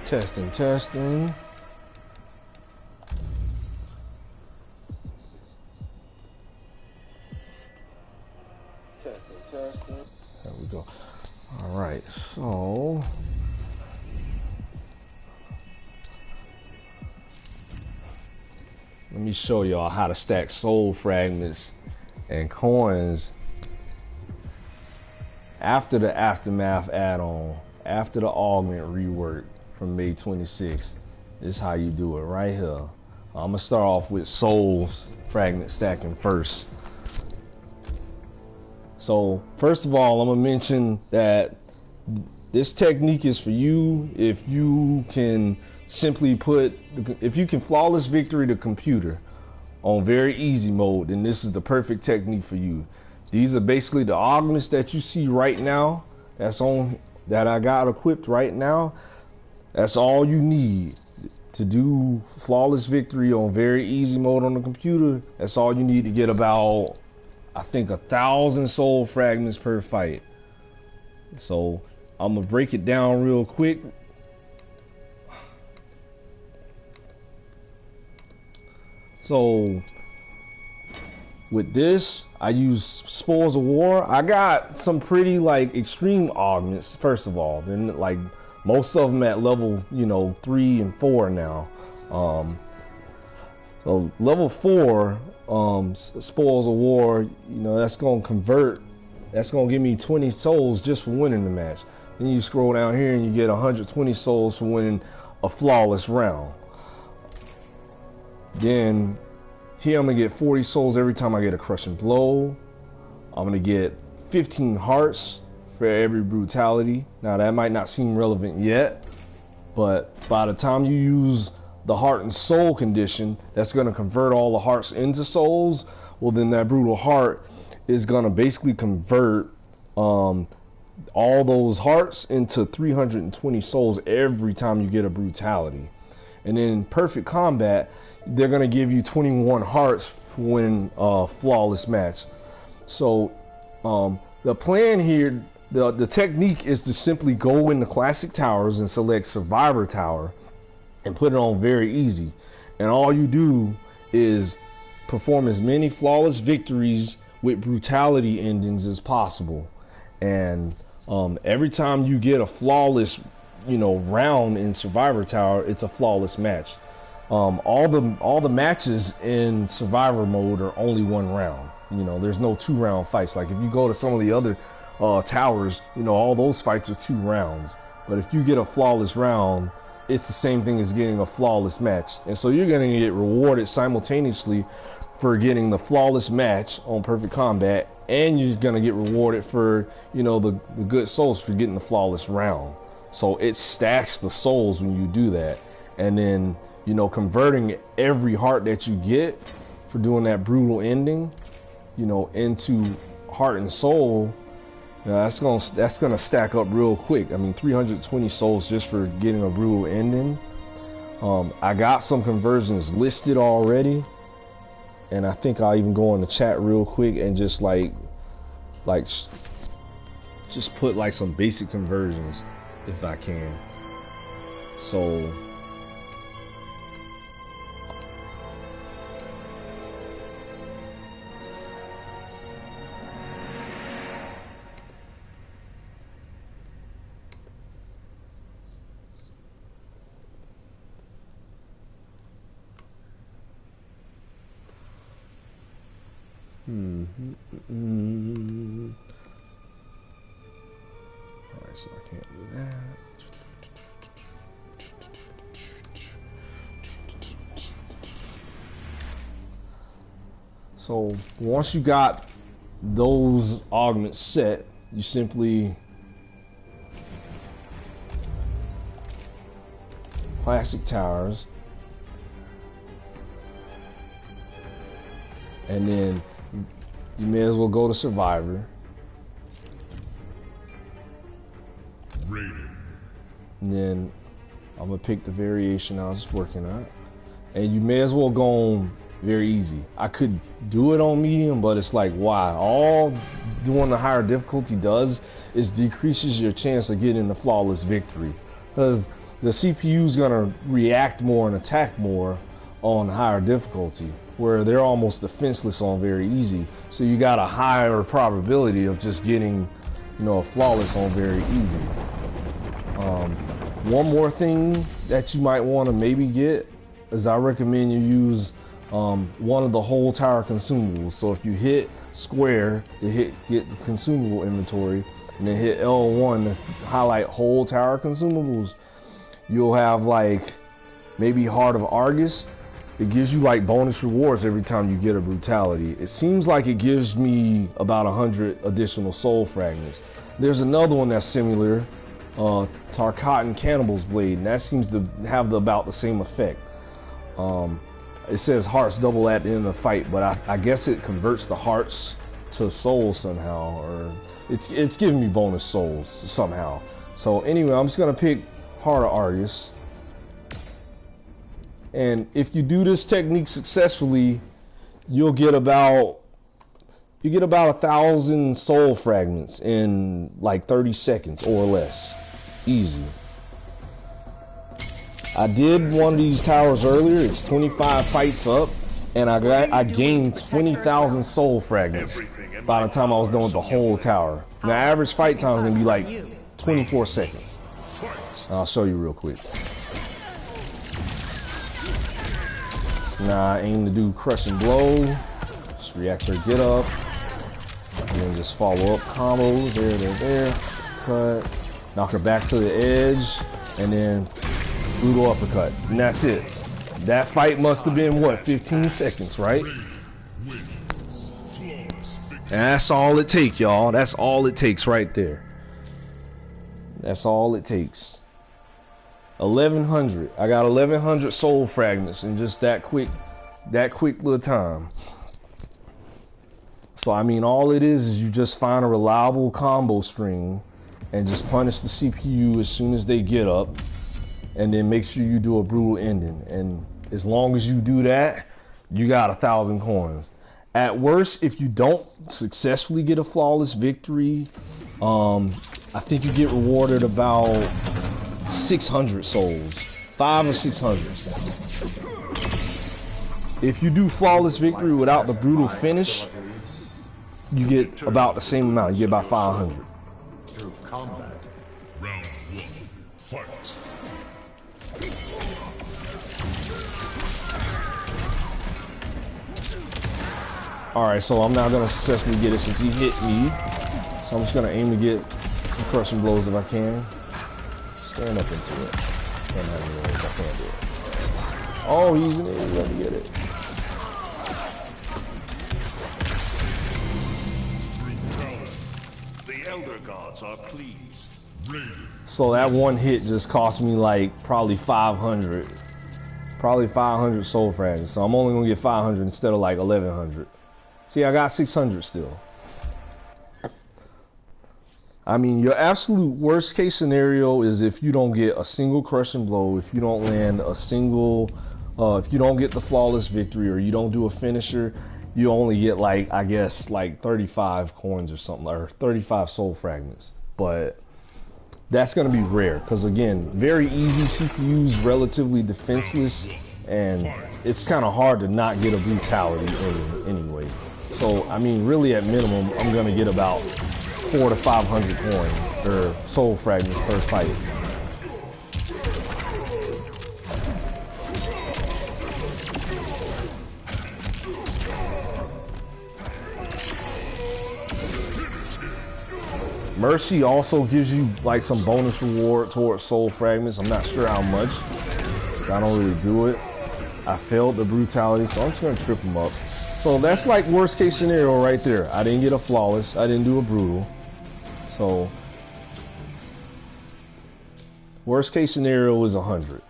Testing, testing. Testing, testing. There we go. All right, so let me show y'all how to stack soul fragments and coins after the Aftermath add-on, after the augment rework from May 26th. This is how you do it right here. I'm gonna start off with soul fragment stacking first. So first of all, I'm gonna mention that this technique is for you if you can simply if you can flawless victory the computer on very easy mode, then this is the perfect technique for you. These are basically the augments that you see right now, that I got equipped right now. That's all you need to do flawless victory on very easy mode on the computer. That's all you need to get about, I think, 1,000 soul fragments per fight. So I'm gonna break it down real quick. So with this, I use Spoils of War. I got some pretty extreme augments first of all. Then most of them at level 3 and 4 now. So level 4 Spoils of War, that's gonna convert. That's gonna give me 20 souls just for winning the match. Then you scroll down here and you get 120 souls for winning a flawless round. Then here I'm gonna get 40 souls every time I get a crushing blow. I'm gonna get 15 hearts for every brutality. Now that might not seem relevant yet, but by the time you use the heart and soul condition, that's gonna convert all the hearts into souls. Well, then that brutal heart is gonna basically convert all those hearts into 320 souls every time you get a brutality. And in perfect combat, they're gonna give you 21 hearts for winning a flawless match. So the plan here, the technique is to simply go in the classic towers and select Survivor Tower and put it on very easy. And all you do is perform as many flawless victories with brutality endings as possible. And every time you get a flawless round in Survivor Tower, it's a flawless match. All the matches in Survivor mode are only 1 round. There's no 2-round fights. Like if you go to some of the other towers, all those fights are 2 rounds. But if you get a flawless round, it's the same thing as getting a flawless match. And so you're gonna get rewarded simultaneously for getting the flawless match on Perfect Combat, and you're gonna get rewarded for the good souls for getting the flawless round. So it stacks the souls when you do that. And then converting every heart that you get for doing that brutal ending into heart and soul, that's gonna stack up real quick. I mean, 320 souls just for getting a brutal ending. I got some conversions listed already, and I think I'll even go in the chat real quick and just just put some basic conversions if I can. So alright, so I can't do that. So once you got those augments set, you simply classic towers, and then you may as well go to Survivor. Rating. And then I'm gonna pick the variation I was working on, and you may as well go on very easy. I could do it on medium, but it's like, why? All doing the higher difficulty does is decreases your chance of getting the flawless victory. Because the CPU is gonna react more and attack more on higher difficulty, where they're almost defenseless on very easy. So you got a higher probability of just getting, you know, a flawless on very easy. One more thing that you might want to maybe get is I recommend you use one of the whole tower consumables. So if you hit square to get the consumable inventory, and then hit L1 to highlight whole tower consumables, you'll have like maybe Heart of Argus. It gives you like bonus rewards every time you get a Brutality. It seems like it gives me about 100 additional Soul Fragments. There's another one that's similar, Tarkatan Cannibal's Blade, and that seems to have about the same effect. It says hearts double at the end of the fight, but I guess it converts the hearts to souls somehow, or it's giving me bonus souls somehow. So anyway, I'm just gonna pick Heart of Argus. And if you do this technique successfully, you get about 1,000 soul fragments in like 30 seconds or less. Easy. I did one of these towers earlier. It's 25 fights up, and I gained 20,000 soul fragments by the time I was done with the whole tower. Now, average fight time is gonna be like 24 seconds. I'll show you real quick. Now I aim to do Crushing Blow, just react or get up, and then just follow up combos, there, cut, knock her back to the edge, and then brutal uppercut, and that's it. That fight must have been, what, 15 seconds, right? And that's all it takes, y'all. That's all it takes right there. That's all it takes. 1,100. I got 1,100 soul fragments in just that quick little time. So I mean, all it is you just find a reliable combo string and just punish the CPU as soon as they get up, and then make sure you do a brutal ending. And as long as you do that, you got 1,000 coins. At worst, if you don't successfully get a flawless victory, I think you get rewarded about 600 souls, 500 or 600. If you do flawless victory without the brutal finish, you get about the same amount. You get about 500. Through combat. Round 1, fight. Alright, so I'm not gonna successfully get it since he hit me. So I'm just gonna aim to get some crushing blows if I can. Stand up into it. Can't have any ways. I can't do it. Oh, he's in it. He's gonna get it. Brutality. The Elder Gods are pleased. So that one hit just cost me like probably 500. Probably 500 soul fragments. So I'm only gonna get 500 instead of like 1,100. See, I got 600 still. I mean, your absolute worst case scenario is if you don't get a single crushing blow, if you don't land a single, if you don't get the flawless victory, or you don't do a finisher, you only get like, I guess, like 35 coins or something, or 35 soul fragments. But that's going to be rare, because again, very easy, CPU's relatively defenseless, and it's kind of hard to not get a brutality anyway. So, I mean, really at minimum, I'm going to get about 400 to 500 coins, or soul fragments per fight. Mercy also gives you like some bonus reward towards soul fragments. I'm not sure how much. I don't really do it. I failed the brutality, so I'm just gonna trip them up. So that's like worst case scenario right there. I didn't get a flawless. I didn't do a brutal. So worst case scenario is 100.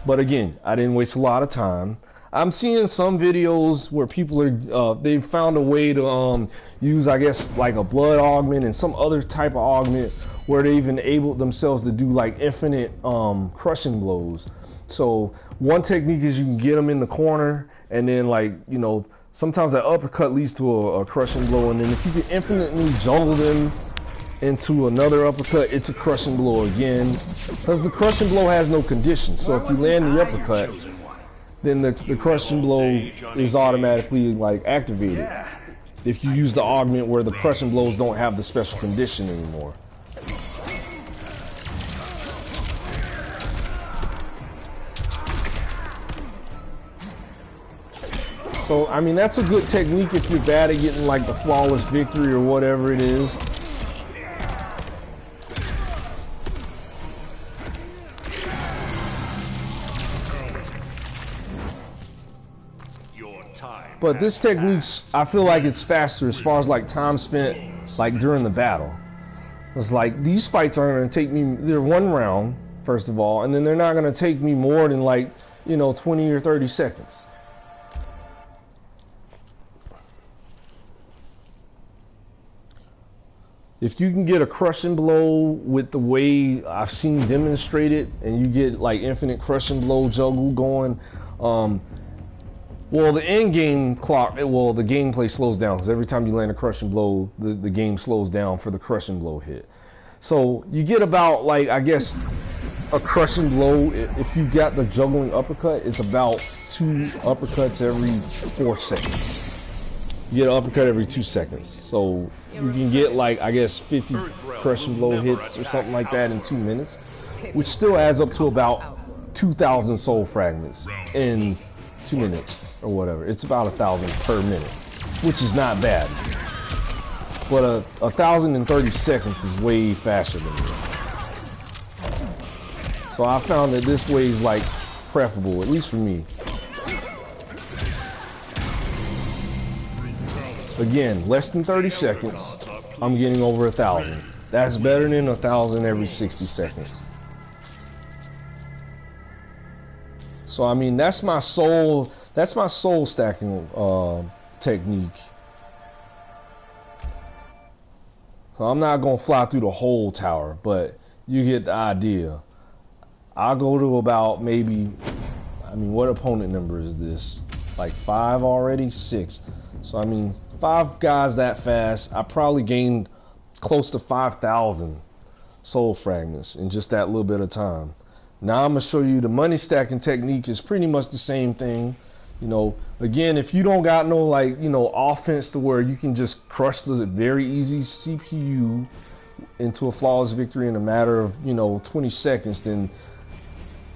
But again, I didn't waste a lot of time. I'm seeing some videos where people are, they've found a way to use, I guess, like a blood augment and some other type of augment where they've enabled themselves to do like infinite crushing blows. So one technique is you can get them in the corner, and then, like, you know, sometimes that uppercut leads to a crushing blow, and then if you can infinitely jungle them into another uppercut, it's a crushing blow again. Because the crushing blow has no condition. So if you land the uppercut, then the crushing blow is automatically like activated. If you use the augment where the crushing blows don't have the special condition anymore. So, I mean, that's a good technique if you're bad at getting like the flawless victory or whatever it is. But this technique's, I feel like it's faster as far as like time spent like during the battle. It's like these fights aren't going to take me, they're one round, first of all, and then they're not going to take me more than like, you know, 20 or 30 seconds. If you can get a crushing blow with the way I've seen demonstrated, and you get like infinite crushing blow juggle going, well, the end game clock, well, the gameplay slows down because every time you land a crushing blow, the game slows down for the crushing blow hit. So you get about like, I guess, a crushing blow. If you got the juggling uppercut, it's about 2 uppercuts every 4 seconds. You get an uppercut every 2 seconds. So you can get like, I guess, 50 crushing blow hits or something like that in 2 minutes, which still adds up to about 2,000 soul fragments in 2 minutes or whatever. It's about 1,000 per minute, which is not bad. But 1,030 seconds is way faster than that. So I found that this way is like preferable, at least for me. Again, less than 30 seconds, I'm getting over 1,000. That's better than 1,000 every 60 seconds. So I mean, that's my soul stacking technique. So I'm not gonna fly through the whole tower, but you get the idea. I'll go to about maybe, I mean, what opponent number is this? Like 5 already? 6. So I mean, 5 guys that fast. I probably gained close to 5,000 soul fragments in just that little bit of time. Now I'm gonna show you the money stacking technique is pretty much the same thing. You know, again, if you don't got no like, you know, offense to where you can just crush the very easy CPU into a flawless victory in a matter of, you know, 20 seconds, then,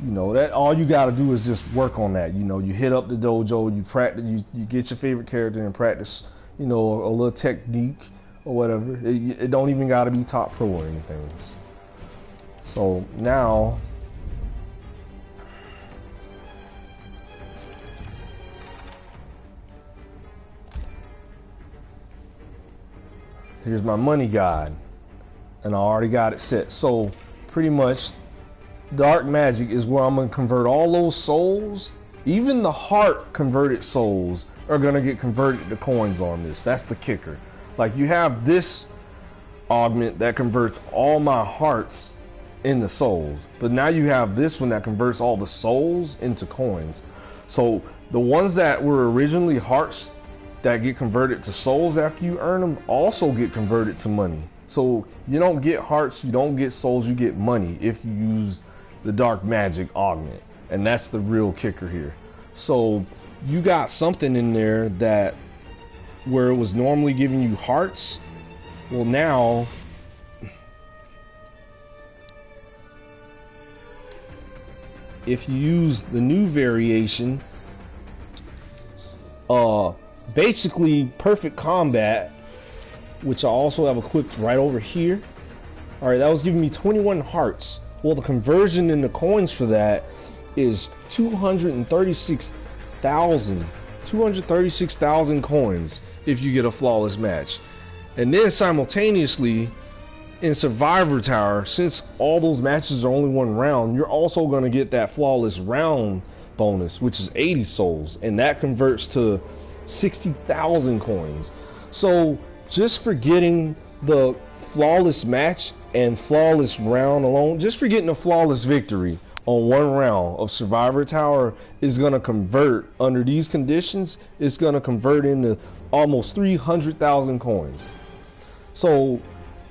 you know, that all you got to do is just work on that. You know, you hit up the dojo, you practice, you get your favorite character and practice, you know, a little technique or whatever. It don't even got to be top pro or anything. So now, here's my money guide, and I already got it set. So pretty much Dark Magic is where I'm going to convert all those souls. Even the heart converted souls are going to get converted to coins on this. That's the kicker. Like, you have this augment that converts all my hearts into souls, but now you have this one that converts all the souls into coins. So the ones that were originally hearts that get converted to souls after you earn them also get converted to money. So you don't get hearts, you don't get souls, you get money if you use the Dark Magic Augment. And that's the real kicker here. So you got something in there that where it was normally giving you hearts, well, now if you use the new variation, basically perfect combat, which I also have equipped right over here. All right, that was giving me 21 hearts. Well, the conversion in the coins for that is 236,000 coins if you get a flawless match. And then simultaneously in Survivor Tower, since all those matches are only one round, you're also going to get that flawless round bonus, which is 80 souls, and that converts to 60,000 coins. So just for getting the flawless match and flawless round alone, just for getting a flawless victory on one round of Survivor Tower is going to convert, under these conditions, it's going to convert into almost 300,000 coins. So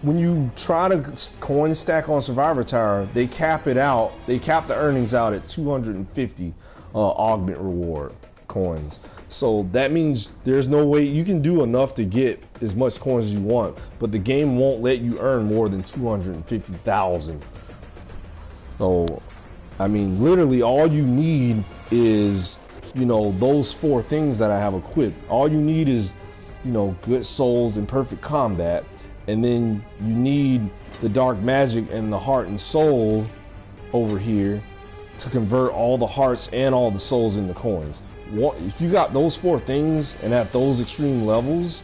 when you try to coin stack on Survivor Tower, they cap it out. They cap the earnings out at 250 augment reward coins. So that means there's no way you can do enough to get as much coins as you want, but the game won't let you earn more than 250,000. So, I mean, literally all you need is, you know, those 4 things that I have equipped. All you need is, you know, good souls and perfect combat, and then you need the Dark Magic and the Heart and Soul over here to convert all the hearts and all the souls into coins. If you got those 4 things and at those extreme levels,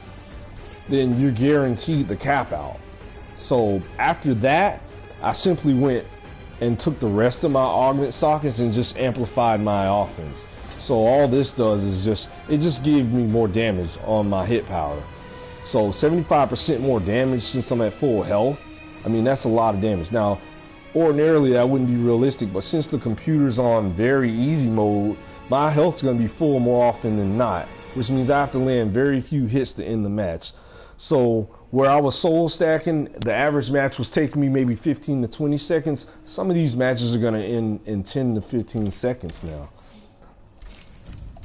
then you're guaranteed the cap out. So after that, I simply went and took the rest of my augment sockets and just amplified my offense. So all this does is it just gives me more damage on my hit power. So 75% more damage since I'm at full health. I mean, that's a lot of damage. Now, ordinarily that wouldn't be realistic, but since the computer's on very easy mode, my health's gonna be full more often than not, which means I have to land very few hits to end the match. So where I was soul stacking, the average match was taking me maybe 15 to 20 seconds. Some of these matches are gonna end in 10 to 15 seconds now.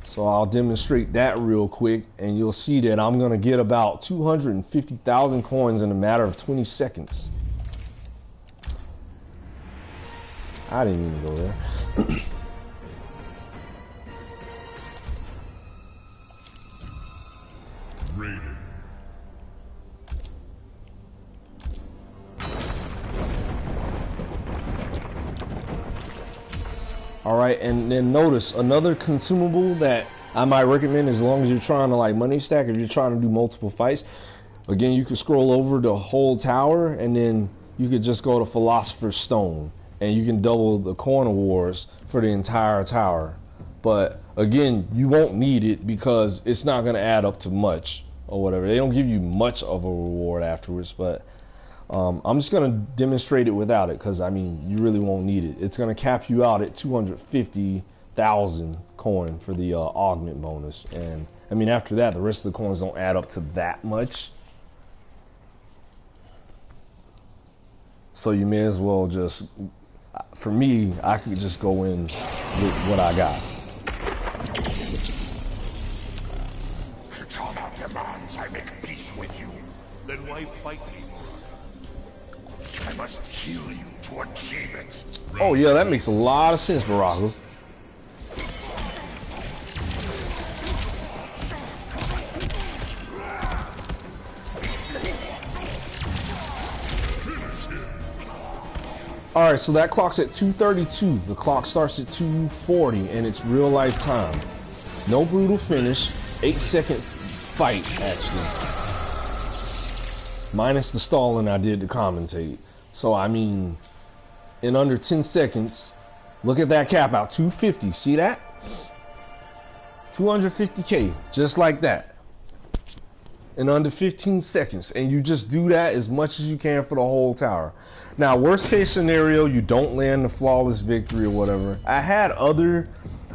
So I'll demonstrate that real quick, and you'll see that I'm gonna get about 250,000 coins in a matter of 20 seconds. I didn't even go there. Raided. All right, and then notice another consumable that I might recommend as long as you're trying to like money stack, if you're trying to do multiple fights. Again, you can scroll over the whole tower, and then you could just go to Philosopher's Stone, and you can double the coin awards for the entire tower. But again, you won't need it because it's not going to add up to much or whatever. They don't give you much of a reward afterwards, but I'm just going to demonstrate it without it because, I mean, you really won't need it. It's going to cap you out at 250,000 coin for the augment bonus. And, I mean, after that, the rest of the coins don't add up to that much. So you may as well just, for me, I could just go in with what I got. Katana demands I make peace with you. Then why fight me? I must kill you to achieve it. Oh yeah, that makes a lot of sense, Baraka. Alright, so that clock's at 2:32. The clock starts at 2:40 and it's real life time. No brutal finish, 8-second fight actually. Minus the stalling I did to commentate. So I mean, in under 10 seconds, look at that cap out, 250, see that? 250k, just like that. In under 15 seconds, and you just do that as much as you can for the whole tower. Now, worst case scenario, you don't land the flawless victory or whatever. I had other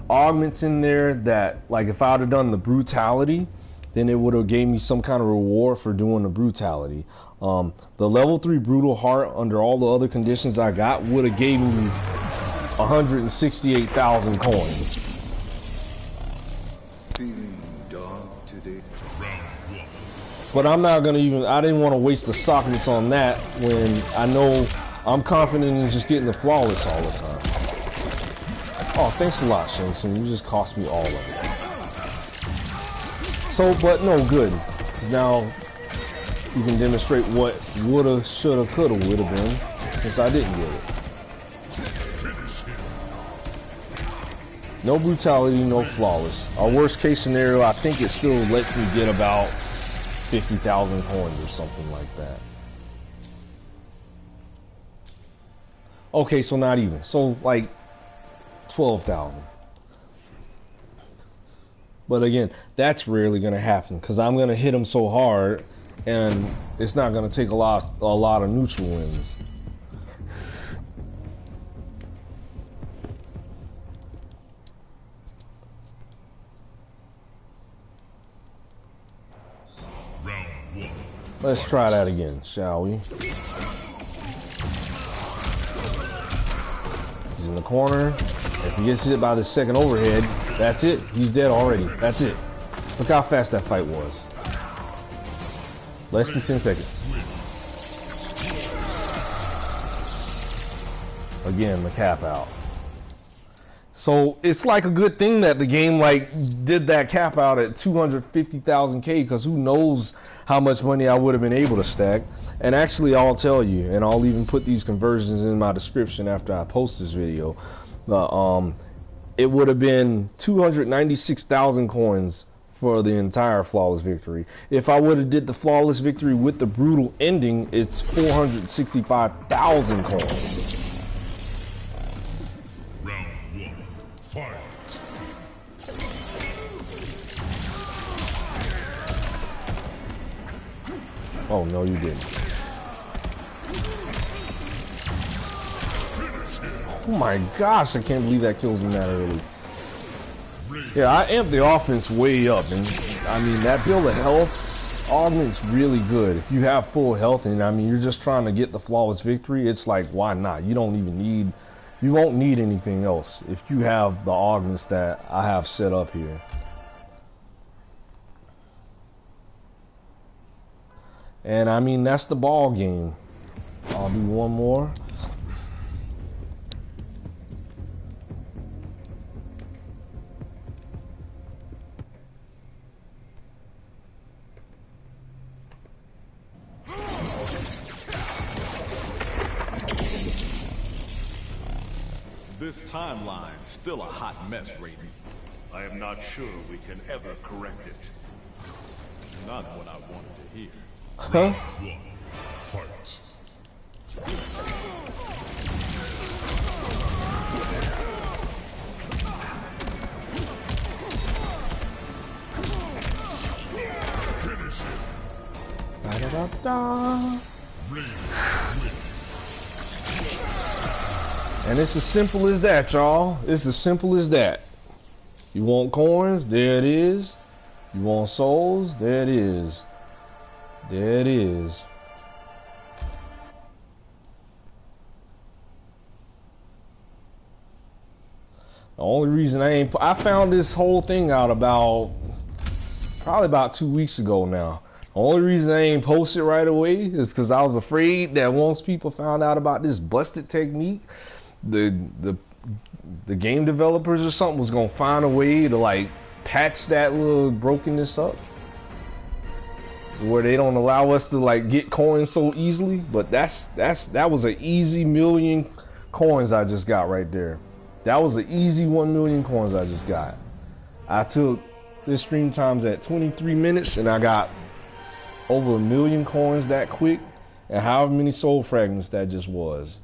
augments in there that, like if I would have done the brutality, then it would have gave me some kind of reward for doing the brutality. The level 3 brutal heart under all the other conditions I got would have gave me 168,000 coins. Feeling dog today. But I'm not gonna even, I didn't want to waste the sockets on that when I know I'm confident in just getting the flawless all the time. Oh, thanks a lot, Shenson. You just cost me all of it. So, but no good. 'Cause now you can demonstrate what woulda, shoulda, coulda would have been since I didn't get it. No brutality, no flawless. Our worst case scenario, I think it still lets me get about 50,000 coins or something like that. Okay, so not even. So like 12,000. But again, that's rarely going to happen because I'm going to hit them so hard and it's not going to take a lot of neutral wins. Let's try that again, shall we? He's in the corner. If he gets hit by the second overhead, that's it. He's dead already. That's it. Look how fast that fight was. Less than 10 seconds. Again, the cap out. So it's like a good thing that the game like did that cap out at 250,000 K, because who knows how much money I would have been able to stack. And actually, I'll tell you, and I'll even put these conversions in my description after I post this video. It would have been 296,000 coins for the entire flawless victory. If I would have did the flawless victory with the brutal ending, it's 465,000 coins. Round 1, fight. Oh no, you didn't. Oh my gosh, I can't believe that kills him that early. Yeah, I amped the offense way up, and I mean that build of health augment's really good. If you have full health, and I mean you're just trying to get the flawless victory, it's like, why not? You don't even need, you won't need anything else if you have the augments that I have set up here. And I mean that's the ball game. I'll do one more. This timeline's still a hot mess, Raiden. I am not sure we can ever correct it. Not what I wanted to hear. Huh? 1, fight. Finish him. Da da da da. And it's as simple as that, y'all. It's as simple as that. You want coins? There it is. You want souls? There it is. There it is. The only reason I found this whole thing out probably about 2 weeks ago now. The only reason I ain't post it right away is because I was afraid that once people found out about this busted technique, the game developers or something was gonna find a way to like patch that little brokenness up where they don't allow us to like get coins so easily. But that was an easy 1,000,000 coins I just got right there. That was an easy 1,000,000 coins I just got. I took this stream times at 23 minutes and I got over 1,000,000 coins that quick, and however many soul fragments that just was.